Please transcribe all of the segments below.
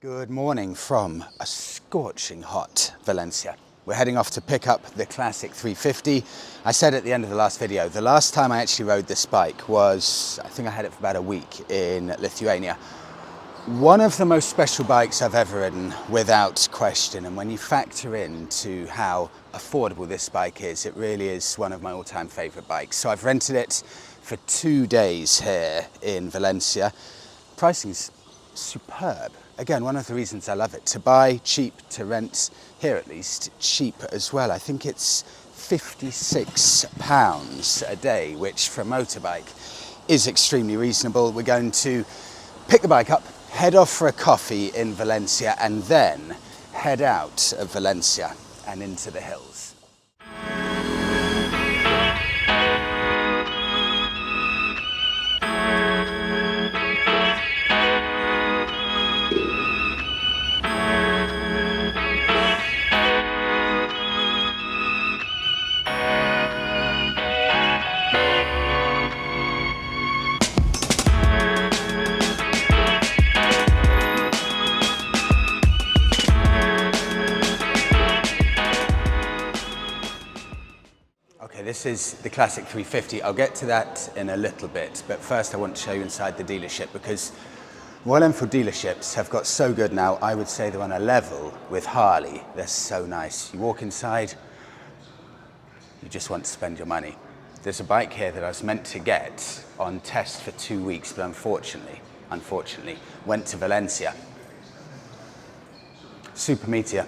Good morning from a scorching hot Valencia. We're heading off to pick up the Classic 350. I said at the end of the last video, the last time I actually rode this bike was, I think I had it for about a week in Lithuania. One of the most special bikes I've ever ridden, without question. And when you factor into how affordable this bike is, it really is one of my all-time favorite bikes. So I've rented it for 2 days here in Valencia. Pricing's superb. Again, one of the reasons I love it. To buy, cheap. To rent, here at least, cheap as well. I think it's £56 a day, which for a motorbike is extremely reasonable. We're going to pick the bike up, head off for a coffee in Valencia, and then head out of Valencia and into the hills. This is the Classic 350. I'll get to that in a little bit, but first I want to show you inside the dealership because Royal Enfield dealerships have got so good now. I would say they're on a level with Harley. They're so nice. You walk inside, you just want to spend your money. There's a bike here that I was meant to get on test for 2 weeks, but unfortunately, went to Valencia. Super Meteor.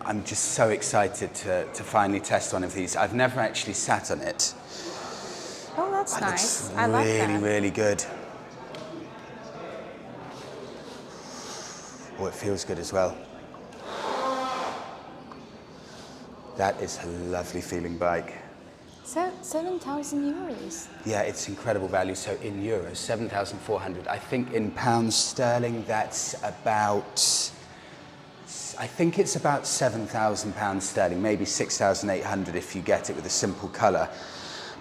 I'm just so excited to finally test one of these. I've never actually sat on it. Oh, that's nice. I like that. Really, really good. Oh, it feels good as well. That is a lovely feeling bike. 7,000 euros. Yeah, it's incredible value. So in euros, 7,400. I think in pounds sterling, that's about... I think it's about £7,000 sterling, maybe 6,800 if you get it with a simple colour.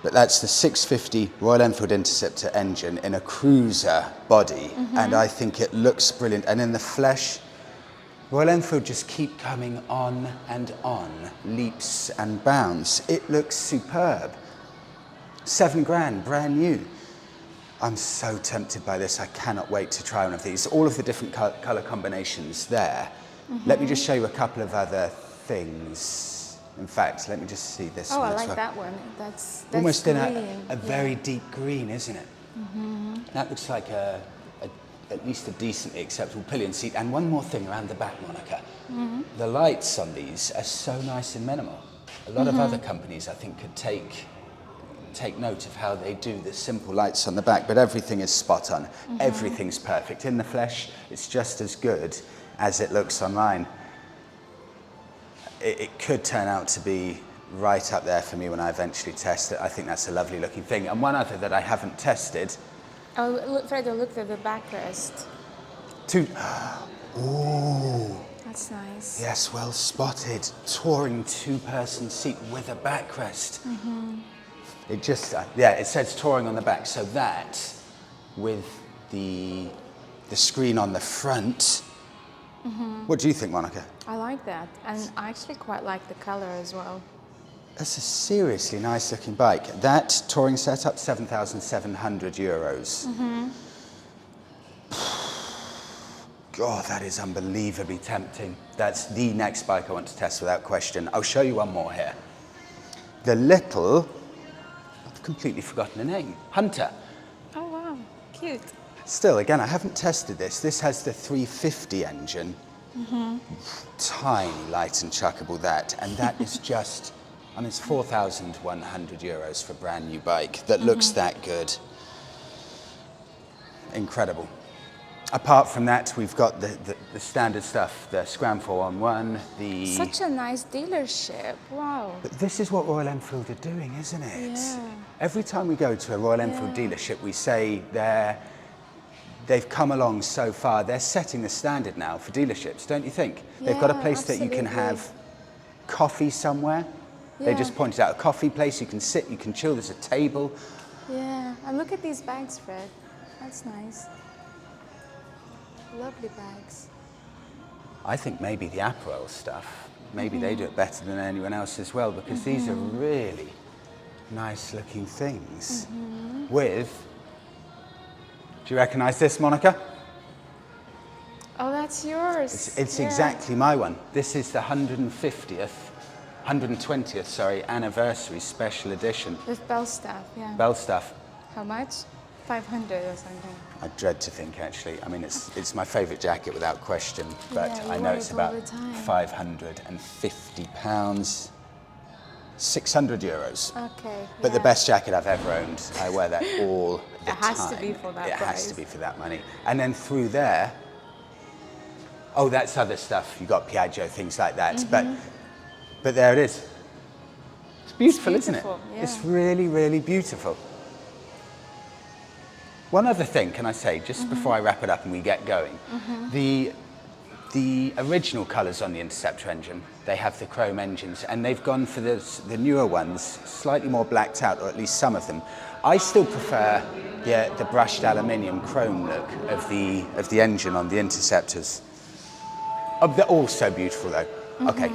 But that's the 650 Royal Enfield Interceptor engine in a cruiser body, and I think it looks brilliant. And in the flesh, Royal Enfield just keep coming on and on, leaps and bounds. It looks superb. 7 grand, brand new. I'm so tempted by this. I cannot wait to try one of these. All of the different colour combinations there. Let me just show you a couple of other things. In fact, let me just see this one. Oh, I like that one. That's almost green. in a very deep green, isn't it? That looks like at least a decently acceptable pillion seat. And one more thing around the back, Monika. The lights on these are so nice and minimal. A lot of other companies, I think, could take note of how they do the simple lights on the back, but everything is spot on. Everything's perfect. In the flesh, it's just as good as it looks online. It could turn out to be right up there for me when I eventually test it. I think that's a lovely looking thing. And one other that I haven't tested. Oh, look, Fredo, look at the backrest. Ooh. That's nice. Yes, well spotted. Touring 2-person seat with a backrest. It just, yeah, it says touring on the back. So that, with the screen on the front. What do you think, Monika? I like that, and I actually quite like the color as well. That's a seriously nice looking bike. That touring setup, 7,700 euros. God, that is unbelievably tempting. That's the next bike I want to test without question. I'll show you one more here. The little, I've completely forgotten the name, Hunter. Oh wow, cute. Still, again, I haven't tested this. This has the 350 engine. Tiny, light and chuckable that. And that is just, I mean, it's 4,100 euros for a brand new bike that looks that good. Incredible. Apart from that, we've got the standard stuff, the Scram 411, the... Such a nice dealership, wow. But this is what Royal Enfield are doing, isn't it? Yeah. Every time we go to a Royal Enfield dealership, we say they've come along so far. They're setting the standard now for dealerships, don't you think? They've got a place that you can have coffee somewhere. They just pointed out a coffee place. You can sit, you can chill. There's a table. Yeah, and look at these bags, Fred. That's nice. Lovely bags. I think maybe the apparel stuff, maybe they do it better than anyone else as well, because these are really nice looking things with, do you recognize this, Monika? Oh, that's yours. It's Yeah. exactly my one. This is the 120th, sorry, anniversary special edition. With bell staff, yeah. Bell stuff. How much? 500 or something. I dread to think, actually. I mean, it's my favourite jacket without question, but Yeah, I you know wear it's it all about the time. £550, 600 euros. Okay. But the yeah. best jacket I've ever owned. I wear that all the time. It has to be for that It has price. to be for that money. And then through there, oh, that's other stuff. You got Piaggio, things like that. But there it is. It's beautiful, isn't it? Yeah. It's really, really beautiful. One other thing, can I say, just before I wrap it up and we get going, the original colours on the Interceptor engine, they have the chrome engines, and they've gone for the newer ones, slightly more blacked out, or at least some of them. I still prefer the brushed aluminium chrome look of the engine on the Interceptors. Oh, they're all so beautiful though. Okay.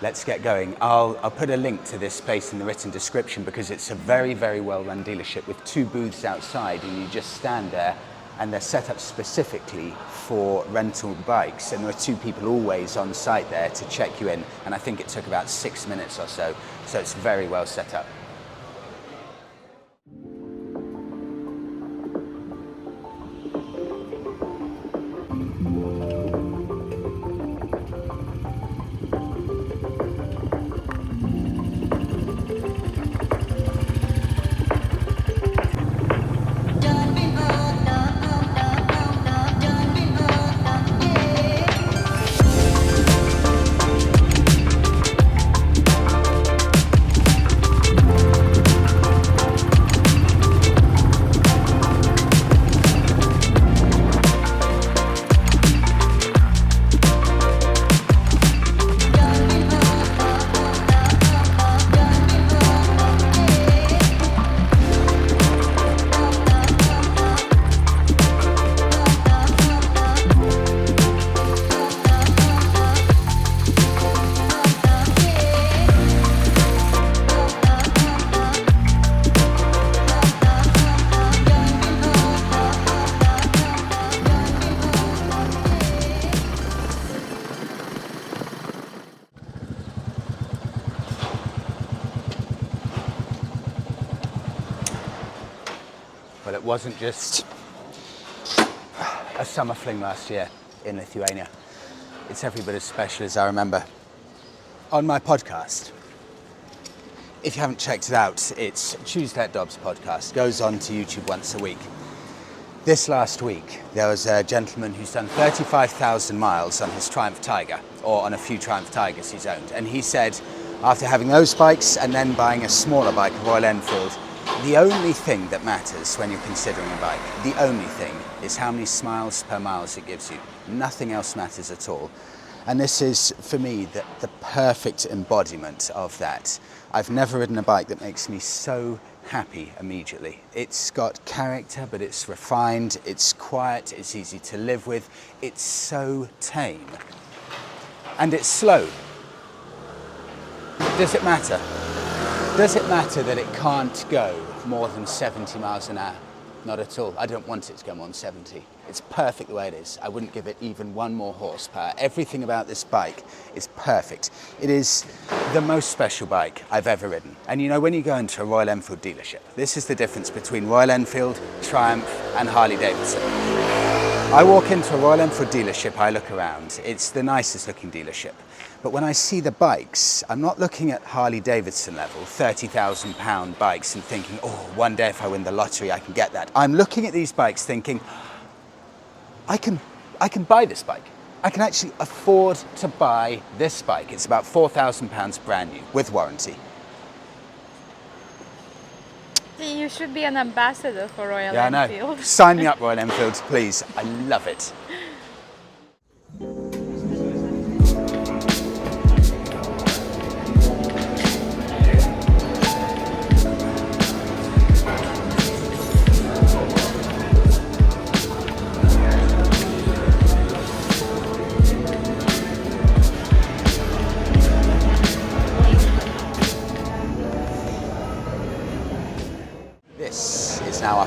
Let's get going. I'll put a link to this space in the written description, because it's a very, very well run dealership with 2 booths outside, and you just stand there, and they're set up specifically for rental bikes, and there are 2 people always on site there to check you in, and I think it took about 6 minutes or so it's very well set up. Well, it wasn't just a summer fling last year in Lithuania. It's every bit as special as I remember. On my podcast, if you haven't checked it out, it's Choose That Dobbs podcast. Goes on to YouTube once a week. This last week, there was a gentleman who's done 35,000 miles on his Triumph Tiger, or on a few Triumph Tigers he's owned. And he said, after having those bikes and then buying a smaller bike, a Royal Enfield, the only thing that matters when you're considering a bike, the only thing, is how many miles per miles it gives you. Nothing else matters at all. And this is, for me, the perfect embodiment of that. I've never ridden a bike that makes me so happy immediately. It's got character, but it's refined, it's quiet, it's easy to live with, it's so tame. And it's slow. Does it matter? Does it matter that it can't go more than 70 miles an hour? Not at all. I don't want it to go more than 70. It's perfect the way it is. I wouldn't give it even 1 more horsepower. Everything about this bike is perfect. It is the most special bike I've ever ridden. And you know, when you go into a Royal Enfield dealership, this is the difference between Royal Enfield, Triumph and Harley Davidson. I walk into a Royal Enfield dealership, I look around. It's the nicest looking dealership. But when I see the bikes, I'm not looking at Harley Davidson level, £30,000 bikes, and thinking, oh, one day if I win the lottery, I can get that. I'm looking at these bikes thinking, I can buy this bike. I can actually afford to buy this bike. It's about £4,000 brand new with warranty. You should be an ambassador for Royal Yeah, I Enfield. know. Sign me up, Royal Enfields, please. I love it.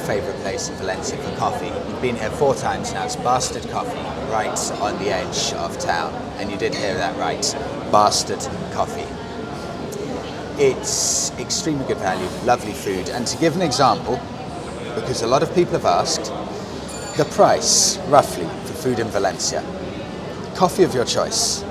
favourite place in Valencia for coffee. You've been here 4 times now. It's Bastard Coffee, right on the edge of town. And you did hear that right, Bastard Coffee. It's extremely good value, lovely food. And to give an example, because a lot of people have asked, the price, roughly, for food in Valencia. Coffee of your choice,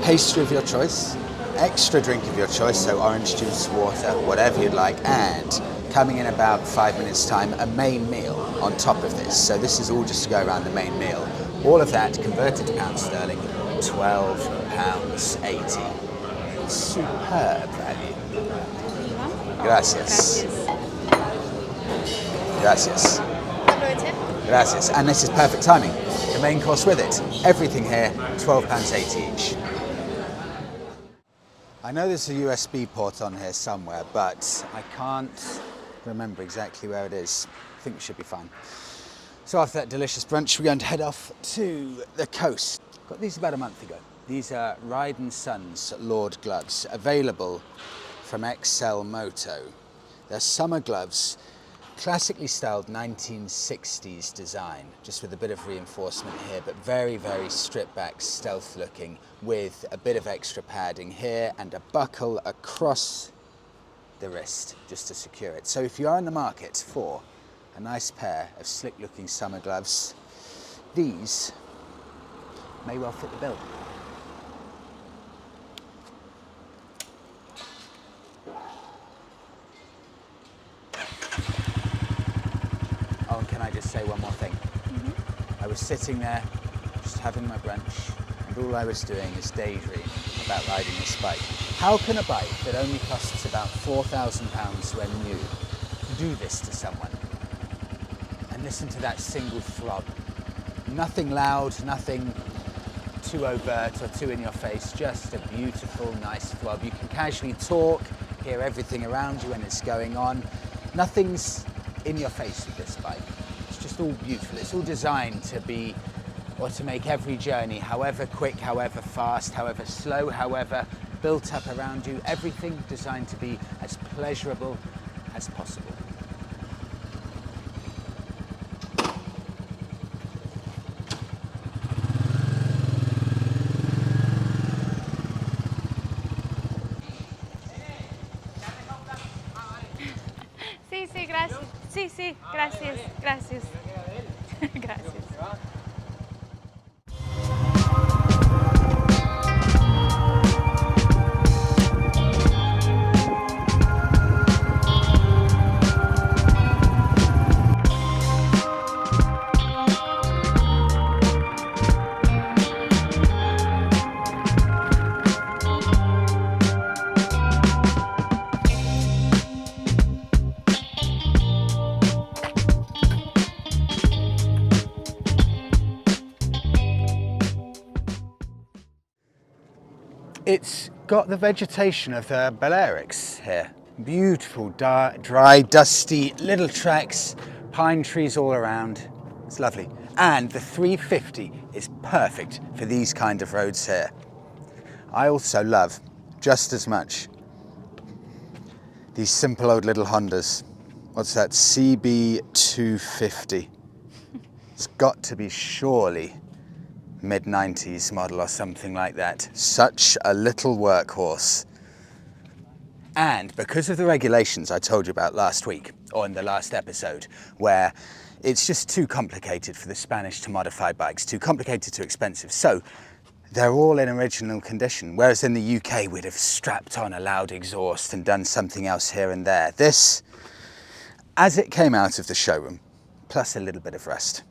pastry of your choice, extra drink of your choice, so orange juice, water, whatever you'd like, and coming in about 5 minutes time, a main meal on top of this. So this is all just to go around the main meal. All of that converted to pounds sterling, £12.80. Superb value. Gracias. Gracias. Gracias. And this is perfect timing. The main course with it. Everything here, £12.80 each. I know there's a USB port on here somewhere, but I can't remember exactly where it is. I think we should be fine. So after that delicious brunch, we're going to head off to the coast. Got these about a month ago. These are Ride & Sons Lord gloves, available from XLMOTO. They're summer gloves, classically styled 1960s design, just with a bit of reinforcement here, but very, very stripped back, stealth looking, with a bit of extra padding here and a buckle across the wrist just to secure it. So if you are in the market for a nice pair of slick looking summer gloves, these may well fit the bill. Oh, and can I just say one more thing? I was sitting there, just having my brunch, and all I was doing is daydreaming about riding this bike. How can a bike that only costs about £4,000 when new do this to someone? And listen to that single throb. Nothing loud, nothing too overt or too in your face, just a beautiful, nice throb. You can casually talk, hear everything around you when it's going on. Nothing's in your face with this bike. It's just all beautiful. It's all designed to be, or to make every journey, however quick, however fast, however slow, however built up around you, everything designed to be as pleasurable as possible. Sí, gracias. Sí, gracias, gracias. Gracias. It's got the vegetation of the Balearics here. Beautiful, dry, dusty little tracks, pine trees all around. It's lovely. And the 350 is perfect for these kind of roads here. I also love, just as much, these simple old little Hondas. What's that? CB250. It's got to be surely mid-90s model or something like that. Such a little workhorse. And because of the regulations I told you about last week, or in the last episode, where it's just too complicated for the Spanish to modify bikes, too complicated, too expensive. So they're all in original condition, whereas in the UK we'd have strapped on a loud exhaust and done something else here and there. This, as it came out of the showroom, plus a little bit of rust.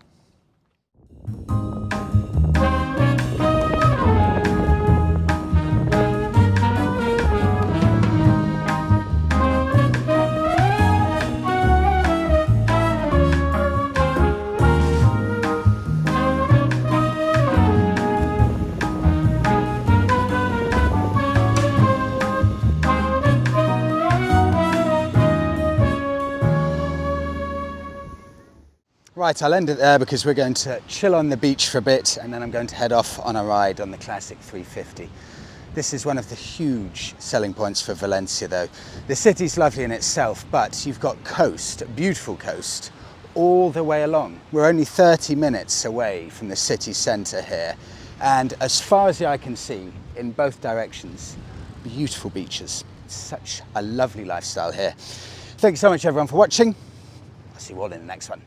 Right, I'll end it there because we're going to chill on the beach for a bit and then I'm going to head off on a ride on the Classic 350. This is one of the huge selling points for Valencia though. The city's lovely in itself, but you've got coast, beautiful coast, all the way along. We're only 30 minutes away from the city centre here, and as far as the eye can see, in both directions, beautiful beaches. Such a lovely lifestyle here. Thank you so much everyone for watching. I'll see you all in the next one.